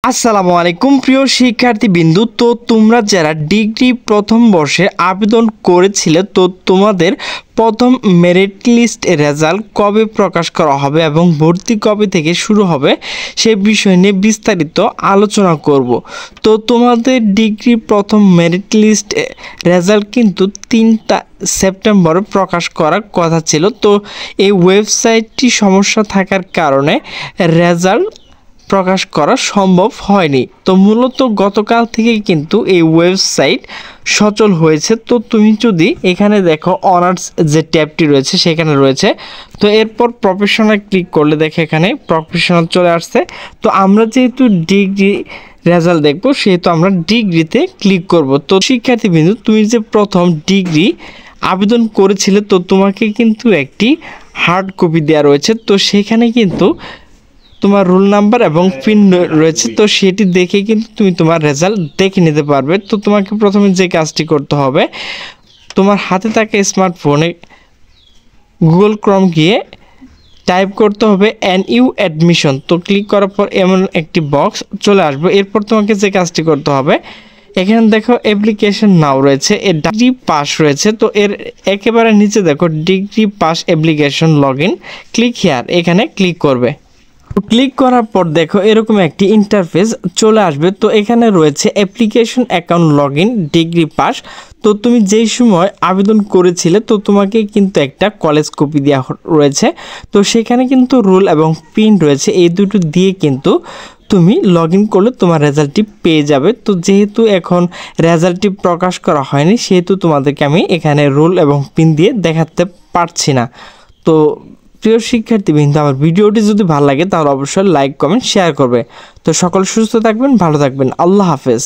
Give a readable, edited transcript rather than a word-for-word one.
আসসালামু আলাইকুম প্রিয় শিক্ষার্থীবৃন্দু। তো তোমরা যারা ডিগ্রি প্রথম বর্ষে আবেদন করেছিলে, তো তোমাদের প্রথম মেরিট লিস্ট রেজাল্ট কবে প্রকাশ করা হবে এবং ভর্তি কবে থেকে শুরু হবে সে বিষয় নিয়ে বিস্তারিত আলোচনা করব। তো তোমাদের ডিগ্রি প্রথম মেরিট লিস্ট রেজাল্ট কিন্তু 3 সেপ্টেম্বরে প্রকাশ করার কথা ছিল। তো এই ওয়েবসাইটটি সমস্যা থাকার কারণে রেজাল্ট প্রকাশ করা সম্ভব হয়নি। তো মূলত গতকাল থেকে কিন্তু এই ওয়েবসাইট সচল হয়েছে। তো তুমি যদি এখানে দেখো অনার্স যে ট্যাবটি রয়েছে সেখানে রয়েছে, তো এরপর প্রফেশনাল ক্লিক করলে দেখো এখানে প্রফেশনাল চলে আসছে। তো আমরা যেহেতু ডিগ্রি রেজাল্ট দেখবো সেহেতু আমরা ডিগ্রিতে ক্লিক করব। তো শিক্ষার্থীবৃন্দ, তুমি যে প্রথম ডিগ্রি আবেদন করেছিলে, তো তোমাকে কিন্তু একটি হার্ড কপি দেওয়া রয়েছে। তো সেখানে কিন্তু তোমার রোল নাম্বার এবং পিন রয়েছে। তো সেটি দেখে কিন্তু তুমি তোমার রেজাল্ট দেখে নিতে পারবে। তো তোমাকে প্রথমে যে কাজটি করতে হবে, তোমার হাতে থাকা স্মার্টফোনে গুগল ক্রোম গিয়ে টাইপ করতে হবে NU অ্যাডমিশন। তো ক্লিক করার পর এমন একটি বক্স চলে আসবে। এরপর তোমাকে যে কাজটি করতে হবে, এখানে দেখো অ্যাপ্লিকেশন নাও রয়েছে, এর ডিগ্রি পাস রয়েছে। তো এর একেবারে নিচে দেখো degree pass application log in, click here, এখানে ক্লিক করবে। ক্লিক করার পর দেখো এরকম একটি ইন্টারফেস চলে আসবে। তো এখানে রয়েছে application account log in degree pass. তো তুমি যেই সময় আবেদন করেছিলে, তো তোমাকে কিন্তু একটা কলেজ কপি দেওয়া রয়েছে। তো সেখানে কিন্তু রোল এবং পিন রয়েছে, এই দুটো দিয়ে কিন্তু তুমি লগ ইন করলে তোমার রেজাল্টটি পেয়ে যাবে। তো যেহেতু এখন রেজাল্টটি প্রকাশ করা হয়নি, সেহেতু তোমাদেরকে আমি এখানে রোল এবং পিন দিয়ে দেখাতে পারছি না। তো প্রিয় শিক্ষার্থীবৃন্দ, আমার ভিডিওটি যদি ভালো লাগে তাহলে অবশ্যই লাইক কমেন্ট শেয়ার করবে। তো সকল সুস্থ থাকবেন, ভালো থাকবেন, আল্লাহ হাফেজ।